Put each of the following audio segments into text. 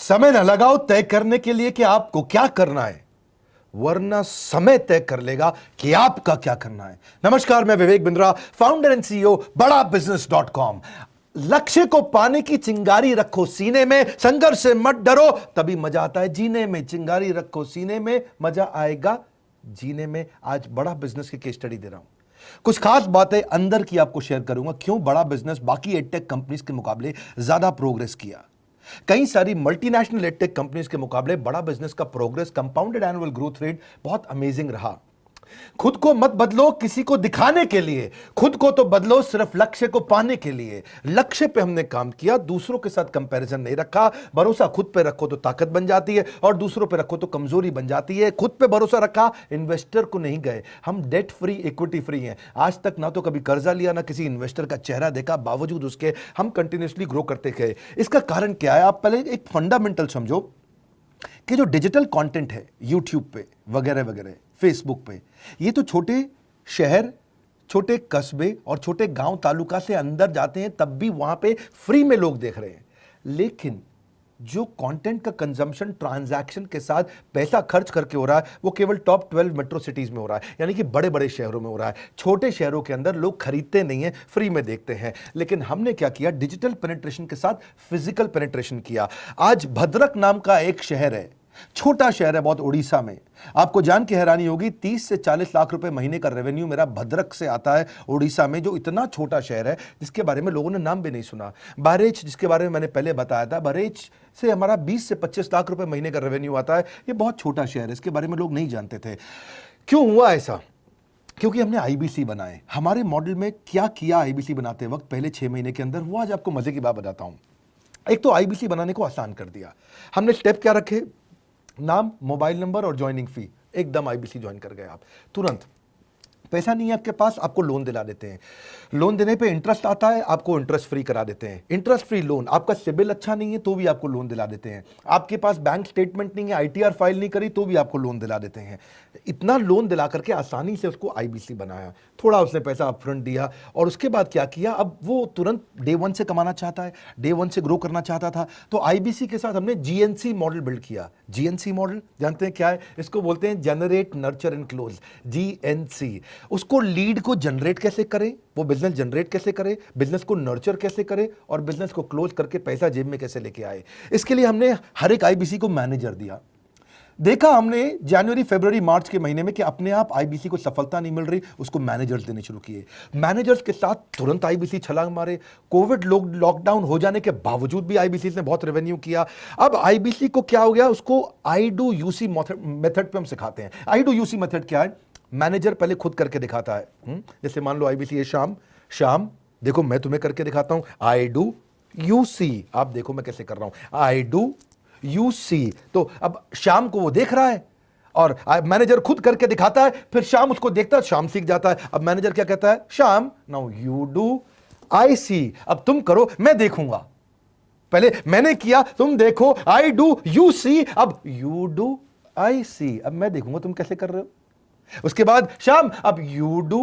समय न लगाओ तय करने के लिए कि आपको क्या करना है, वरना समय तय कर लेगा कि आपका क्या करना है। नमस्कार, मैं Vivek Bindra, founder and CEO बड़ा बिजनेस .com। लक्ष्य को पाने की चिंगारी रखो सीने में, संघर्ष से मत डरो, तभी मजा आता है जीने में। चिंगारी रखो सीने में, मजा आएगा जीने में। आज बड़ा बिजनेस की केस स्टडी दे रहा हूं, कुछ खास बातें अंदर की आपको शेयर करूंगा, क्यों बड़ा बिजनेस बाकी एडटेक कंपनीज के मुकाबले ज्यादा प्रोग्रेस किया। कई सारी मल्टीनेशनल एडटेक कंपनीज के मुकाबले बड़ा बिजनेस का progress, compounded annual growth rate बहुत अमेजिंग रहा। खुद को मत बदलो किसी को दिखाने के लिए, खुद को तो बदलो सिर्फ लक्ष्य को पाने के लिए। लक्ष्य पे हमने काम किया, दूसरों के साथ कंपैरिजन नहीं रखा। भरोसा खुद पे रखो तो ताकत बन जाती है, और दूसरों पे रखो तो कमजोरी बन जाती है। खुद पे भरोसा रखा, इन्वेस्टर को नहीं गए। हम डेट फ्री, इक्विटी फ्री हैं। आज तक ना तो कभी कर्जा लिया, ना किसी इन्वेस्टर का चेहरा देखा, बावजूद उसके हम कंटिन्यूसली ग्रो करते गए। इसका कारण क्या है? आप पहले एक फंडामेंटल समझो कि जो डिजिटल कंटेंट है यूट्यूब पे वगैरह वगैरह, फेसबुक पे, ये तो छोटे शहर, छोटे कस्बे और छोटे गांव तालुका से अंदर जाते हैं, तब भी वहां पे फ्री में लोग देख रहे हैं। लेकिन जो कंटेंट का कंजम्पशन ट्रांजैक्शन के साथ पैसा खर्च करके हो रहा है, वो केवल टॉप 12 मेट्रो सिटीज में हो रहा है, यानी कि बड़े बड़े शहरों में हो रहा है। छोटे शहरों के अंदर लोग खरीदते नहीं हैं, फ्री में देखते हैं। लेकिन हमने क्या किया? डिजिटल पेनिट्रेशन के साथ फिजिकल पेनिट्रेशन किया। आज भद्रक नाम का एक शहर है, छोटा शहर है बहुत, उड़ीसा में। आपको जान के हैरानी होगी, 30 से 40 लाख रुपए महीने का रेवेन्यू मेरा भद्रक से आता है, उड़ीसा में, जो इतना छोटा शहर है जिसके बारे में लोगों ने नाम भी नहीं सुना। बहरेच, जिसके बारे में मैंने पहले बताया था, बहरेच से हमारा 20 से 25 लाख रुपए महीने का रेवेन्यू आता है। ये बहुत छोटा शहर है, इसके बारे में लोग नहीं जानते थे। क्यों हुआ ऐसा? क्योंकि हमने आईबीसी बनाए। हमारे मॉडल में क्या किया आईबीसी बनाते वक्त पहले 6 महीने के अंदर, वो आज आपको मजे की बात बताता हूं। एक तो आईबीसी बनाने को आसान कर दिया हमने। स्टेप क्या रखे? नाम, मोबाइल नंबर और ज्वाइनिंग फी, एकदम आईबीसी ज्वाइन कर गए आप तुरंत। पैसा नहीं है आपके पास, आपको लोन दिला देते हैं। लोन देने पे इंटरेस्ट आता है, आपको इंटरेस्ट फ्री करा देते हैं। Interest free loan. आपका सिबिल अच्छा नहीं है तो भी आपको लोन दिला देते हैं। आपके पास बैंक स्टेटमेंट नहीं है, आईटीआर फाइल नहीं करी तो भी आपको लोन दिला देते हैं। इतना लोन दिला करके आसानी से उसको आईबीसी बनाया। थोड़ा उसने पैसा अपफ्रंट दिया, और उसके बाद क्या किया? अब वो तुरंत डे 1 से कमाना चाहता है, डे 1 से ग्रो करना चाहता था। तो आईबीसी के साथ हमने जीएनसी मॉडल बिल्ड किया। जीएनसी मॉडल जानते हैं क्या है? इसको बोलते हैं generate, nurture and close, GNC. उसको लीड को जनरेट कैसे करें, वो बिजनेस जनरेट कैसे करे, बिजनेस को नर्चर कैसे करे, और बिजनेस को क्लोज करके पैसा जेब में कैसे लेके आए। इसके लिए हमने हर एक आईबीसी को मैनेजर दिया। देखा हमने जनवरी, फरवरी, मार्च के महीने में कि अपने आप आईबीसी को सफलता नहीं मिल रही, उसको मैनेजर्स देने शुरू किए। मैनेजर्स के साथ तुरंत आईबीसी छलांग मारे। कोविड लॉकडाउन हो जाने के बावजूद भी आईबीसी ने बहुत रेवेन्यू किया। अब आईबीसी को क्या हो गया? उसको आई डू यूसी मेथड पे हम सिखाते हैं। आई डू यूसी मेथड क्या है? मैनेजर पहले खुद करके दिखाता है। जैसे मान लो आईबीसी है, शाम देखो मैं तुम्हें करके दिखाता हूं, आई डू यूसी, आप देखो मैं कैसे कर रहा हूं, आई डू यूसी। तो अब शाम को वो देख रहा है, और मैनेजर खुद करके दिखाता है, फिर शाम उसको देखता है, शाम सीख जाता है। अब मैनेजर क्या कहता है? शाम, नाउ यू डू आई सी, अब तुम करो मैं देखूंगा। पहले मैंने किया, तुम देखो, आई डू यू सी, अब यू डू आई सी, अब मैं देखूंगा तुम कैसे कर रहे हो। उसके बाद शाम, अब यू डू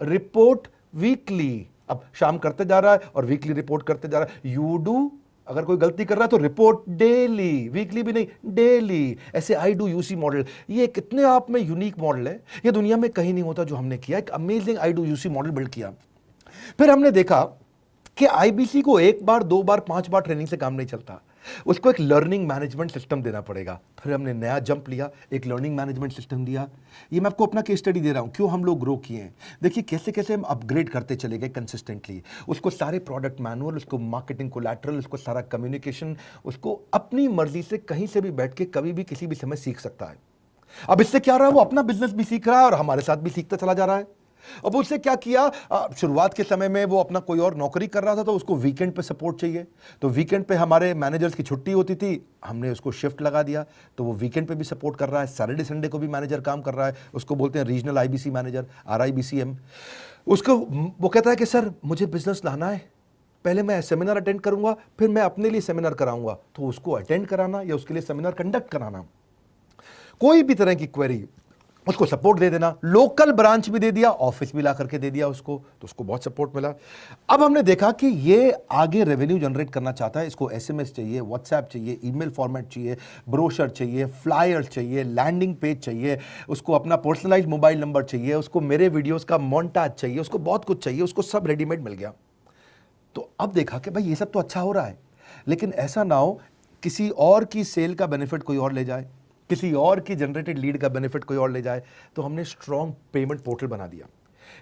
रिपोर्ट वीकली, अब शाम करते जा रहा है और वीकली रिपोर्ट करते जा रहा है। यू डू, अगर कोई गलती कर रहा है तो रिपोर्ट डेली, वीकली भी नहीं, डेली। ऐसे आई डू यूसी मॉडल, ये कितने आप में यूनिक मॉडल है, ये दुनिया में कहीं नहीं होता जो हमने किया। एक amazing I do UC model build किया। फिर हमने देखा कि आईबीसी को 1 बार, 2 बार, 5 बार ट्रेनिंग से काम नहीं चलता, उसको एक लर्निंग मैनेजमेंट सिस्टम देना पड़ेगा। फिर हमने नया जंप लिया, एक लर्निंग मैनेजमेंट सिस्टम दिया। ये मैं आपको अपना केस स्टडी दे रहा हूं, क्यों हम लोग ग्रो किए हैं। देखिए कैसे कैसे हम अपग्रेड करते चले गए कंसिस्टेंटली। उसको सारे प्रोडक्ट मैनुअल, उसको मार्केटिंग कोलैटरल, उसको सारा कम्युनिकेशन, उसको अपनी मर्जी से कहीं से भी बैठ के कभी भी किसी भी समय सीख सकता है। अब इससे क्या रहा है? वो अपना बिजनेस भी सीख रहा है और हमारे साथ भी सीखता चला जा रहा है। अब उससे क्या किया? शुरुआत के समय में वो अपना कोई और नौकरी कर रहा था, तो उसको वीकेंड पे सपोर्ट चाहिए। तो वीकेंड पे हमारे मैनेजर्स की छुट्टी होती थी, हमने उसको शिफ्ट लगा दिया, तो वो वीकेंड पे भी सपोर्ट कर रहा है। सैटरडे संडे को भी मैनेजर काम कर रहा है, उसको बोलते हैं रीजनल आईबीसी मैनेजर, RIBCM। उसको वो कहता है कि सर मुझे बिजनेस लाना है, पहले मैं सेमिनार अटेंड करूंगा, फिर मैं अपने लिए सेमिनार कराऊंगा। तो उसको अटेंड कराना या उसके लिए सेमिनार कंडक्ट कराना, कोई भी तरह की क्वेरी, उसको सपोर्ट दे देना, लोकल ब्रांच भी दे दिया, ऑफिस भी ला करके दे दिया उसको, तो उसको बहुत सपोर्ट मिला। अब हमने देखा कि ये आगे रेवेन्यू जनरेट करना चाहता है, इसको एसएमएस चाहिए, व्हाट्सएप चाहिए, ईमेल फॉर्मेट चाहिए, ब्रोशर चाहिए, फ्लायर चाहिए, लैंडिंग पेज चाहिए, उसको अपना पर्सनलाइज्ड मोबाइल नंबर चाहिए, उसको मेरे वीडियोस का मोन्टाज चाहिए, उसको बहुत कुछ चाहिए, उसको सब रेडीमेड मिल गया। तो अब देखा कि भाई ये सब तो अच्छा हो रहा है, लेकिन ऐसा ना हो किसी और की सेल का बेनिफिट कोई और ले जाए, किसी और की जनरेटेड लीड का बेनिफिट कोई और ले जाए। तो हमने स्ट्रॉन्ग पेमेंट पोर्टल बना दिया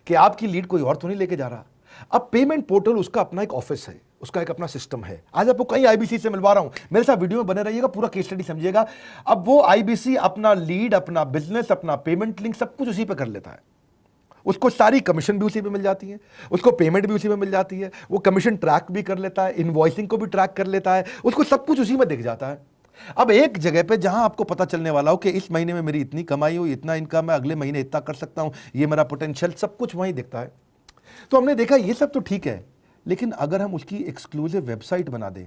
कि आपकी लीड कोई और तो नहीं लेके जा रहा। अब पेमेंट पोर्टल उसका अपना एक ऑफिस है, उसका एक अपना सिस्टम है। आज आपको कई आईबीसी से मिलवा रहा हूं, मेरे साथ वीडियो में बने रहिएगा, पूरा केस स्टडी समझिएगा। अब वो आईबीसी अपना लीड, अपना बिजनेस, अपना पेमेंट लिंक सब कुछ उसी पे कर लेता है। उसको सारी कमीशन भी उसी पे मिल जाती है, उसको पेमेंट भी उसी में मिल जाती है, वो कमीशन ट्रैक भी कर लेता है, इनवॉइसिंग को भी ट्रैक कर लेता है, उसको सब कुछ उसी में दिख जाता है। अब एक जगह पे जहां आपको पता चलने वाला हो कि इस महीने में मेरी इतनी कमाई हुई, इतना इनकम है, अगले महीने इतना कर सकता हूं, ये मेरा पोटेंशियल, सब कुछ वहीं दिखता है। तो हमने देखा ये सब तो ठीक है, लेकिन अगर हम उसकी एक्सक्लूसिव वेबसाइट बना दें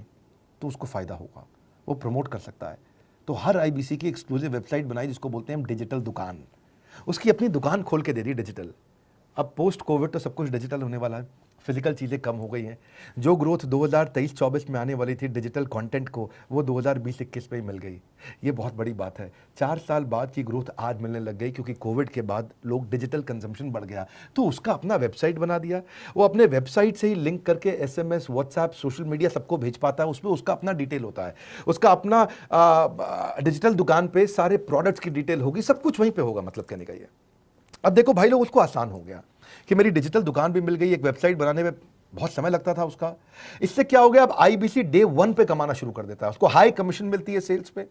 तो उसको फायदा होगा, वो प्रमोट कर सकता है। तो हर आईबीसी की एक्सक्लूसिव वेबसाइट बनाई, जिसको बोलते हैं हम डिजिटल दुकान। उसकी अपनी दुकान खोल के दे दी डिजिटल। अब पोस्ट कोविड तो सब कुछ डिजिटल होने वाला है, फिजिकल चीज़ें कम हो गई हैं। जो ग्रोथ 2023-24 में आने वाली थी डिजिटल कंटेंट को, वो 2020-21 में ही मिल गई। ये बहुत बड़ी बात है। 4 साल बाद की ग्रोथ आज मिलने लग गई, क्योंकि कोविड के बाद लोग डिजिटल कंजम्पशन बढ़ गया। तो उसका अपना वेबसाइट बना दिया, वो अपने वेबसाइट से ही लिंक करके एसएमएस, व्हाट्सएप, सोशल मीडिया सब को भेज पाता है। उसमें उसका अपना डिटेल होता है, उसका अपना डिजिटल दुकान पे सारे प्रोडक्ट्स की डिटेल होगी, सब कुछ वहीं पर होगा। मतलब कहने का ये, अब देखो भाई लोग, उसको आसान हो गया कि मेरी डिजिटल दुकान भी मिल गई। एक वेबसाइट बनाने में बहुत समय लगता था उसका। इससे क्या हो गया, अब आईबीसी डे 1 पे कमाना शुरू कर देता है। उसको हाई कमीशन मिलती है सेल्स पे,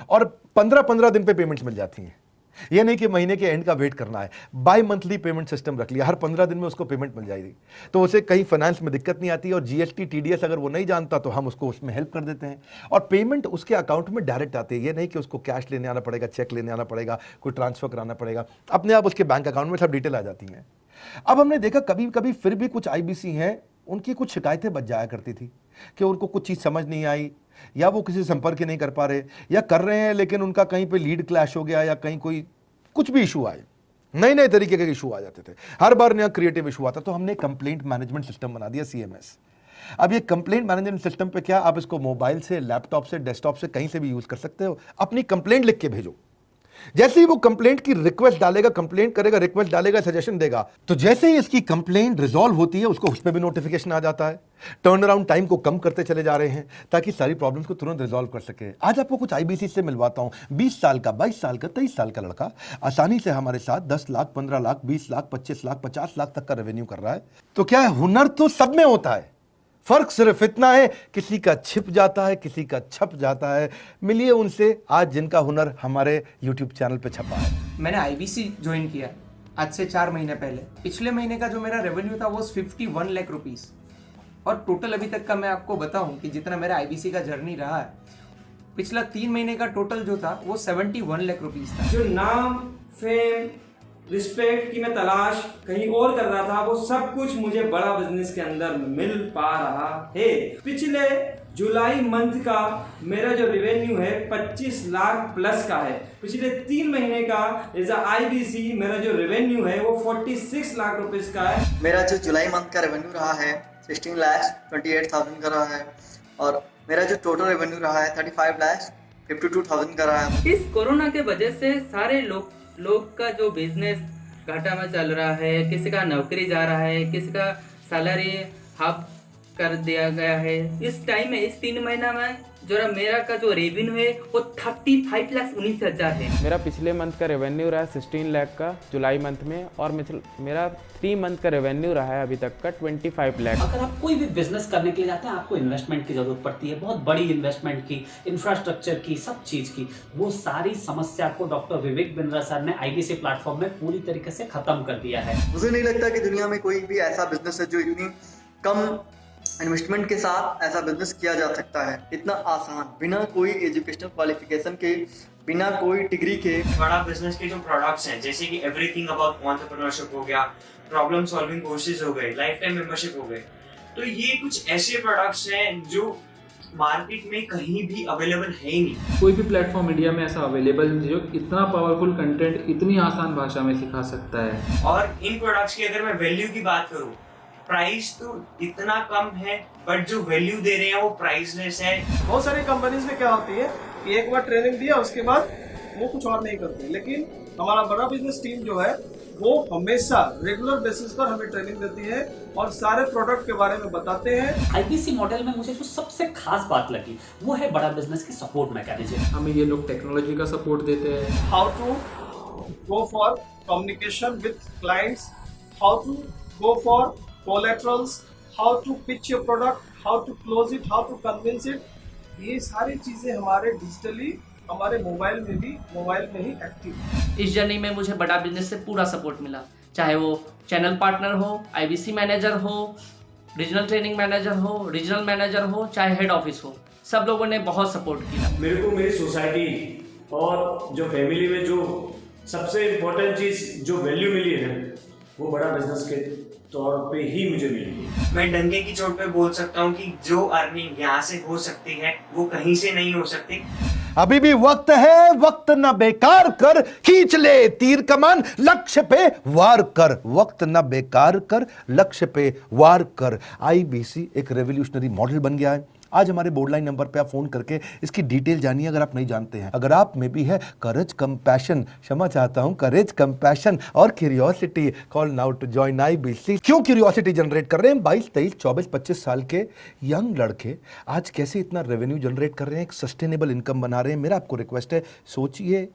और 15-15 दिन पे पेमेंट्स मिल जाती हैं। ये नहीं कि महीने के एंड का वेट करना है, बाई मंथली पेमेंट सिस्टम रख लिया, हर 15 दिन में उसको पेमेंट मिल जाएगी। तो उसे कहीं फाइनेंस में दिक्कत नहीं आती, और जीएसटी, टीडीएस अगर वो नहीं जानता तो हम उसको उसमें हेल्प कर देते हैं, और पेमेंट उसके अकाउंट में डायरेक्ट आती है। ये नहीं कि उसको कैश लेने आना पड़ेगा, चेक लेने आना पड़ेगा, कोई ट्रांसफर कराना पड़ेगा, अपने आप उसके बैंक अकाउंट में सब डिटेल आ जाती हैं। अब हमने देखा कभी कभी फिर भी कुछ आईबीसी हैं, उनकी कुछ शिकायतें बच जाया करती थी कि उनको कुछ चीज़ समझ नहीं आई, या वो किसी संपर्क ही नहीं कर पा रहे, या कर रहे हैं लेकिन उनका कहीं पे लीड क्लैश हो गया, या कहीं कोई कुछ भी इशू आए, नए नए तरीके के इशू आ जाते थे, हर बार नया क्रिएटिव इशू आता। तो हमने कंप्लेंट मैनेजमेंट सिस्टम बना दिया, सीएमएस। अब ये कंप्लेंट मैनेजमेंट सिस्टम पे क्या, आप इसको मोबाइल से, लैपटॉप से, डेस्कटॉप से, कहीं से भी यूज कर सकते हो। अपनी कंप्लेंट लिख के भेजो, जैसे ही वो कंप्लेंट की रिक्वेस्ट डालेगा, कंप्लेंट करेगा, रिक्वेस्ट डालेगा, सजेशन देगा, तो जैसे ही इसकी कंप्लेंट रिजॉल्व होती है उसको उस पर भी नोटिफिकेशन आ जाता है। टर्न अराउंड टाइम को कम करते चले जा रहे हैं, ताकि सारी प्रॉब्लम्स को तुरंत रिजॉल्व कर सके। आज आपको कुछ आईबीसी से मिलवाता हूं। 20 साल का, 22 साल का, 23 साल का लड़का आसानी से हमारे साथ 10 लाख, 15 लाख, 20 लाख, 25 लाख, 50 लाख तक का रेवेन्यू कर रहा है। तो क्या है, हुनर तो सब में होता है, फर्क सिर्फ इतना है, किसी का छिप जाता है, किसी का छप जाता है। मिलिए उनसे आज जिनका हुनर हमारे YouTube चैनल पे छपा है। मैंने आईबीसी ज्वाइन किया आज से 4 महीने पहले। पिछले महीने का जो मेरा रेवेन्यू था वो 51 लाख रुपीस, और टोटल अभी तक का मैं आपको बताऊं कि जितना मेरा आईबीसी का जर्नी रहा है, पिछला 3 महीने का टोटल जो था वो 71 लाख रुपीस था। जो नाम, फेम, रिस्पेक्ट की मैं तलाश कहीं और कर रहा था, वो सब कुछ मुझे बड़ा बिजनेस के अंदर मिल पा रहा है। पिछले जुलाई मंथ का मेरा जो रेवेन्यू है 25 लाख प्लस का है। पिछले 3 महीने का एज आईबीसी मेरा जो रेवेन्यू है वो 46 लाख रुपीस का है। मेरा जो जुलाई मंथ का रेवेन्यू रहा है 16 लाख 28,000 का रहा है, और मेरा जो टोटल रेवेन्यू रहा है 35 लाख 52,000 का रहा है। इस कोरोना के वजह से सारे लोग का जो बिजनेस घाटा में चल रहा है, किसी का नौकरी जा रहा है, किसी का सैलरी हाफ कर दिया गया है। इस टाइम में, इस 3 महीना में जो मेरा का जो रेवेन्यू है वो 35,19,000 है। मेरा पिछले मंथ का रेवेन्यू रहा है 16 लाख का जुलाई मंथ में, और मेरा 3 मंथ का रेवेन्यू रहा है अभी तक का 25 लाख। अगर आप कोई भी बिजनेस करने के लिए जाते हैं, आपको इन्वेस्टमेंट की जरूरत पड़ती है, बहुत बड़ी इन्वेस्टमेंट की, इंफ्रास्ट्रक्चर की, सब चीज की। वो सारी समस्या को डॉक्टर विवेक बिंद्रा सर ने आईबीसी प्लेटफॉर्म में पूरी तरीके से खत्म कर दिया है। मुझे नहीं लगता कि दुनिया में कोई भी ऐसा बिजनेस है जो इतनी कम इन्वेस्टमेंट के साथ ऐसा बिजनेस किया जा सकता है, इतना आसान, बिना कोई एजुकेशनल क्वालिफिकेशन के, बिना कोई डिग्री के। बड़ा बिजनेस के जो प्रोडक्ट्स हैं, जैसे कि एवरीथिंग अबाउट एंटरप्रेन्योरशिप हो गया, प्रॉब्लम सॉल्विंग कोर्सेज हो गए, लाइफ टाइम मेंबरशिप हो गए, तो ये कुछ ऐसे प्रोडक्ट्स हैं जो मार्केट में कहीं भी अवेलेबल है ही नहीं। कोई भी प्लेटफॉर्म इंडिया में ऐसा अवेलेबल नहीं जो इतना पावरफुल कंटेंट इतनी आसान भाषा में सिखा सकता है। और इन प्रोडक्ट्स की अगर मैं वैल्यू की बात करूं, प्राइस तो इतना कम है बट जो वैल्यू दे रहे हैं वो प्राइसलेस है। बहुत सारी कंपनीज में क्या होती है कि एक बार ट्रेनिंग दिया उसके बाद वो कुछ और नहीं करते, लेकिन हमारा बड़ा बिजनेस टीम जो है वो हमेशा रेगुलर बेसिस पर हमें ट्रेनिंग देती है और सारे प्रोडक्ट के बारे में बताते हैं। आईबीसी मॉडल में मुझे जो सबसे खास बात लगी वो है बड़ा बिजनेस की सपोर्ट मैकेनिज्म। हमें ये लोग टेक्नोलॉजी का सपोर्ट देते हैं। How to go for communication with clients, how to go for collaterals, how to pitch your product, how to close it, how to convince it, ये सारी चीजें हमारे डिजिटली हमारे मोबाइल में ही एक्टिव है। इस जर्नी में मुझे बड़ा बिजनेस से पूरा सपोर्ट मिला, चाहे वो चैनल पार्टनर हो, आईबीसी मैनेजर हो, रीजनल ट्रेनिंग मैनेजर हो, रीजनल मैनेजर हो, चाहे हेड ऑफिस हो, सब लोगों ने बहुत सपोर्ट किया। मेरे को मेरी सोसाइटी और जो फैमिली में जो सबसे इम्पोर्टेंट चीज़ जो वैल्यू मिली है वो बड़ा बिजनेस के तौर पे ही मुझे मिली है। मैं डंके की चोट पे बोल सकता हूँ कि जो अर्निंग यहाँ से हो सकती है वो कहीं से नहीं हो सकती। अभी भी वक्त है, वक्त न बेकार कर, खींच ले तीर कमान, लक्ष्य पे वार कर, वक्त न बेकार कर, लक्ष्य पे वार कर। आईबीसी एक रेवोल्यूशनरी मॉडल बन गया है। आज हमारे बोर्ड लाइन नंबर पे आप फोन करके इसकी डिटेल जानिए अगर आप नहीं जानते हैं। अगर आप में भी है करेज, कंपैशन, क्षमा चाहता हूं, करेज, कंपैशन और curiosity, call now to join IBC. क्यों क्यूरियोसिटी जनरेट कर रहे हैं? 22, 23, 24, 25 साल के यंग लड़के आज कैसे इतना रेवेन्यू जनरेट कर रहे हैं, एक सस्टेनेबल इनकम बना रहे हैं। मेरा आपको रिक्वेस्ट है, सोचिए,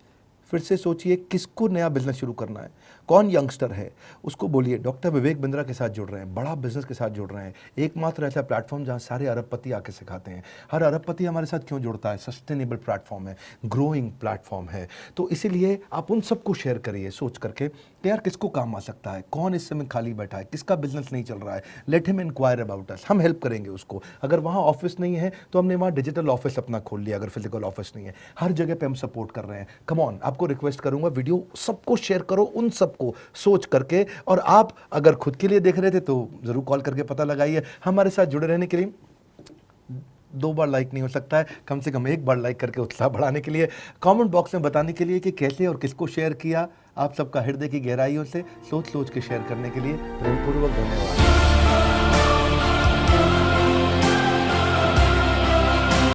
फिर से सोचिए, किसको नया बिजनेस शुरू करना है, कौन यंगस्टर है, उसको बोलिए डॉक्टर विवेक बिंद्रा के साथ जुड़ रहे हैं, बड़ा बिजनेस के साथ जुड़ रहे हैं। एकमात्र ऐसा प्लेटफॉर्म जहां सारे अरबपति आके सिखाते हैं। हर अरबपति हमारे साथ क्यों जुड़ता है? सस्टेनेबल प्लेटफॉर्म है, ग्रोइंग प्लेटफॉर्म है। तो इसीलिए आप उन सबको शेयर करिए सोच करके कि यार किसको काम आ सकता है, कौन इस समय खाली बैठा है, किसका बिजनेस नहीं चल रहा है, let him inquire about us, हम हेल्प करेंगे उसको। अगर वहाँ ऑफिस नहीं है तो हमने वहाँ डिजिटल ऑफिस अपना खोल लिया, अगर फिजिकल ऑफिस नहीं है, हर जगह पे हम सपोर्ट कर रहे हैं। कम ऑन, आपको रिक्वेस्ट करूंगा वीडियो सबको शेयर करो, उन सबको सोच करके। और आप अगर खुद के लिए देख रहे थे तो जरूर कॉल करके पता लगाइए। हमारे साथ जुड़े रहने के लिए 2 बार लाइक नहीं हो सकता है, कम से कम 1 बार लाइक करके उत्साह बढ़ाने के लिए, कमेंट बॉक्स में बताने के लिए कि कैसे और किसको शेयर किया। आप सबका हृदय की गहराइयों से सोच सोच के शेयर करने के लिए प्रेमपूर्वक धन्यवाद।